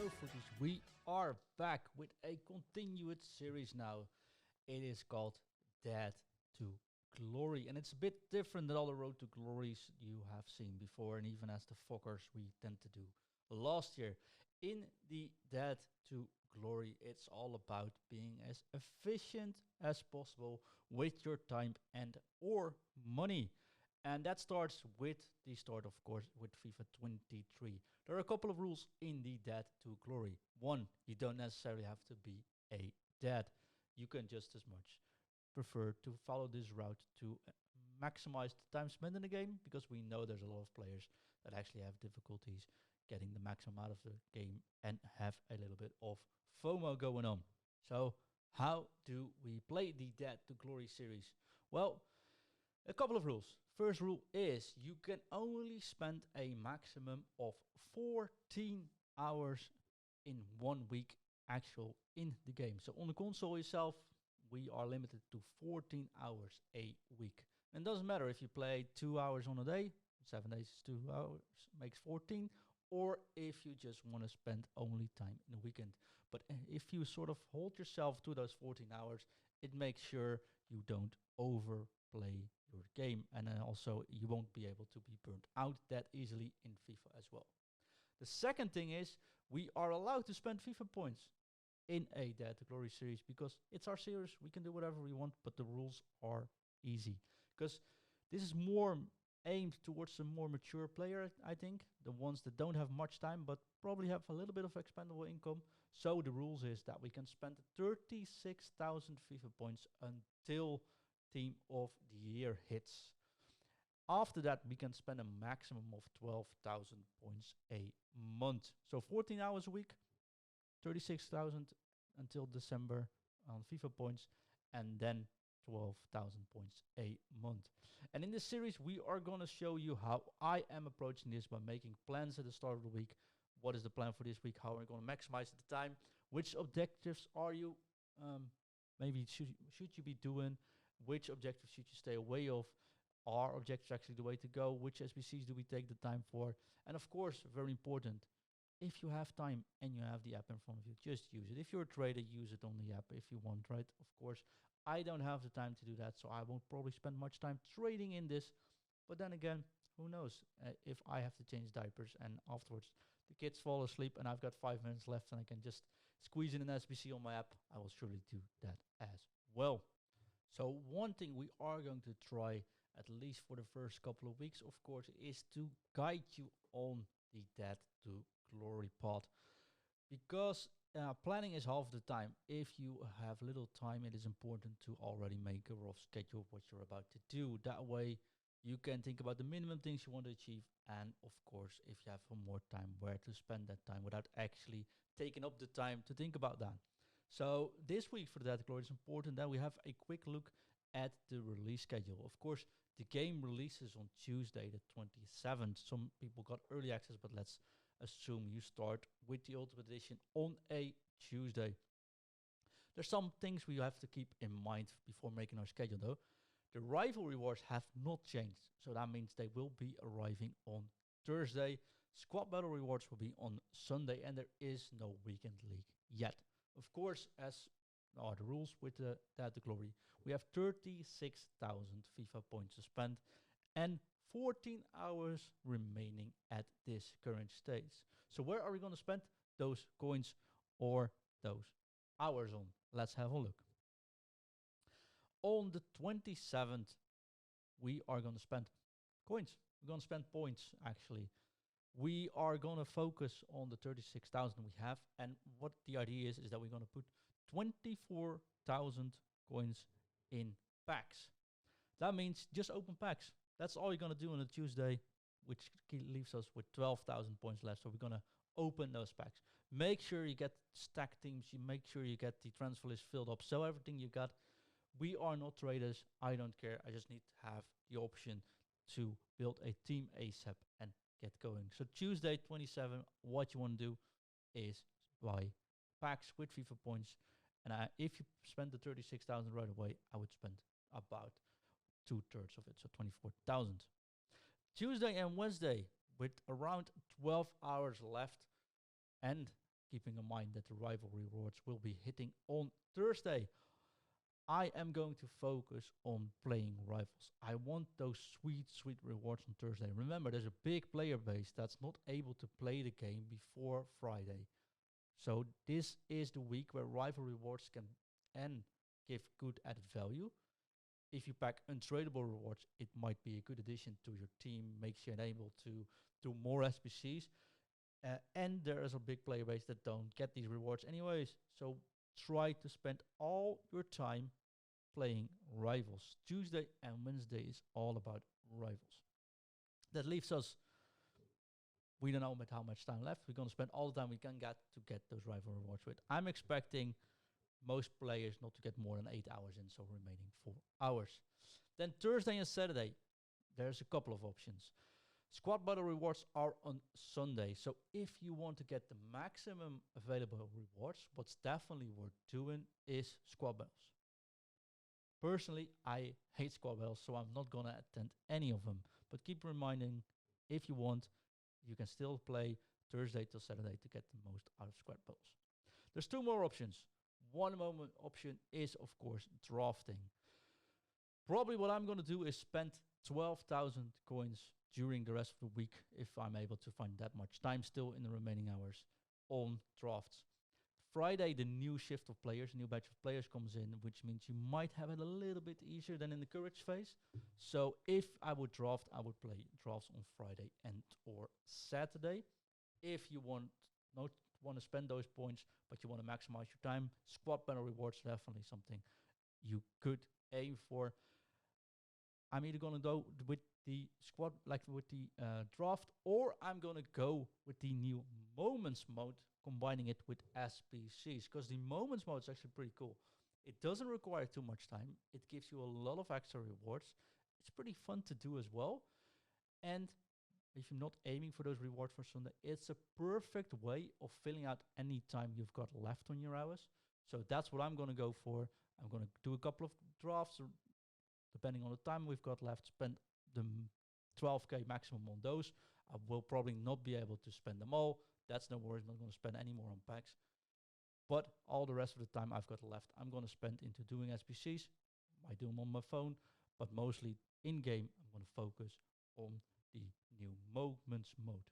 Futties, we are back with a continued series now. It is called Dead to Glory, and it's a bit different than all the Road to Glories you have seen before, and even as the fuckers we tend to do last year. In the Dead to Glory, it's all about being as efficient as possible with your time and or money. And that starts with the start, of course, with FIFA 23. There are a couple of rules in the Dead to Glory. One, you don't necessarily have to be a dad. You can just as much prefer to follow this route to maximize the time spent in the game, because we know there's a lot of players that actually have difficulties getting the maximum out of the game and have a little bit of FOMO going on. So how do we play the Dead to Glory series? Well, a couple of rules. First rule is you can only spend a maximum of 14 hours in 1 week actual in the game. So on the console itself, we are limited to 14 hours a week. And it doesn't matter if you play 2 hours on a day, 7 days is 2 hours, makes 14, or if you just want to spend only time in the weekend. But if you sort of hold yourself to those 14 hours, it makes sure you don't overplay your game, and then also you won't be able to be burnt out that easily in FIFA as well. The second thing is we are allowed to spend FIFA points in a Dead to Glory series because it's our series. We can do whatever we want, but the rules are easy because this is more aimed towards a more mature player, I think, the ones that don't have much time but probably have a little bit of expendable income. So the rules is that we can spend 36,000 FIFA points until Team of the Year hits. After that, we can spend a maximum of 12,000 points a month. So 14 hours a week, 36,000 until December on FIFA points, and then 12,000 points a month. And in this series, we are going to show you how I am approaching this by making plans at the start of the week. What is the plan for this week? How are we going to maximize the time? Which objectives are you maybe should you be doing? Which objectives should you stay away of? Are objectives actually the way to go? Which SBCs do we take the time for? And of course, very important, if you have time and you have the app in front of you, just use it. If you're a trader, use it on the app if you want, right? Of course, I don't have the time to do that, so I won't probably spend much time trading in this. But then again, who knows? If I have to change diapers and afterwards the kids fall asleep and I've got 5 minutes left and I can just squeeze in an SBC on my app, I will surely do that as well. So one thing we are going to try, at least for the first couple of weeks, of course, is to guide you on the Dead to Glory path. Because planning is half the time. If you have little time, it is important to already make a rough schedule of what you're about to do. That way, you can think about the minimum things you want to achieve. And of course, if you have more time, where to spend that time without actually taking up the time to think about that. So this week for the Dead to Glory, it's important that we have a quick look at the release schedule. Of course, the game releases on Tuesday the 27th. Some people got early access, but let's assume you start with the Ultimate Edition on a Tuesday. There's some things we have to keep in mind before making our schedule though. The rival rewards have not changed, so that means they will be arriving on Thursday. Squad battle rewards will be on Sunday, and there is no weekend league yet. Of course, as are the rules with the Dead to Glory, we have 36,000 FIFA points to spend and 14 hours remaining at this current stage. So where are we going to spend those coins or those hours on? Let's have a look. On the 27th, we are going to spend coins. We're going to spend points, actually. We are going to focus on the 36,000 we have. And what the idea is that we're going to put 24,000 coins in packs. That means just open packs. That's all you're going to do on a Tuesday, which leaves us with 12,000 points left. So we're going to open those packs. Make sure you get stacked teams. You make sure you get the transfer list filled up. So everything you got. We are not traders. I don't care. I just need to have the option to build a team ASAP and get going. So Tuesday 27, what you want to do is buy packs with FIFA points. And if you spend the 36,000 right away, I would spend about 2/3 of it, so 24,000. Tuesday and Wednesday with around 12 hours left and keeping in mind that the rival rewards will be hitting on Thursday. I am going to focus on playing rivals. I want those sweet, sweet rewards on Thursday. Remember, there's a big player base that's not able to play the game before Friday. So this is the week where rival rewards can and give good added value. If you pack untradeable rewards, it might be a good addition to your team, makes you able to do more SBCs. And there is a big player base that don't get these rewards anyways. So try to spend all your time playing rivals. Tuesday and Wednesday is all about rivals. That leaves us, we don't know how much time left. We're going to spend all the time we can get to get those rival rewards with. I'm expecting most players not to get more than 8 hours in, so remaining 4 hours. Then Thursday and Saturday, there's a couple of options. Squad battle rewards are on Sunday, so if you want to get the maximum available rewards, what's definitely worth doing is squad battles. Personally, I hate squad battles, so I'm not gonna attend any of them. But keep reminding, if you want, you can still play Thursday till Saturday to get the most out of squad battles. There's 2 more options. One moment option is, of course, drafting. Probably what I'm going to do is spend 12,000 coins during the rest of the week, if I'm able to find that much time still in the remaining hours, on drafts. Friday, the new shift of players, new batch of players comes in, which means you might have it a little bit easier than in the courage phase. So if I would draft, I would play drafts on Friday and or Saturday. If you want to spend those points, but you want to maximize your time, squad battle rewards are definitely something you could aim for. I'm either going to go with the squad, like with the draft, or I'm going to go with the new moments mode, combining it with SPCs, because the moments mode is actually pretty cool. It doesn't require too much time. It gives you a lot of extra rewards. It's pretty fun to do as well. And if you're not aiming for those rewards for Sunday, it's a perfect way of filling out any time you've got left on your hours. So that's what I'm going to go for. I'm going to do a couple of drafts, depending on the time we've got left, spend the 12k maximum on those. I will probably not be able to spend them all. That's no worries. I'm not going to spend any more on packs. But all the rest of the time I've got left, I'm going to spend into doing SBCs. I do them on my phone, but mostly in-game, I'm going to focus on the new moments mode.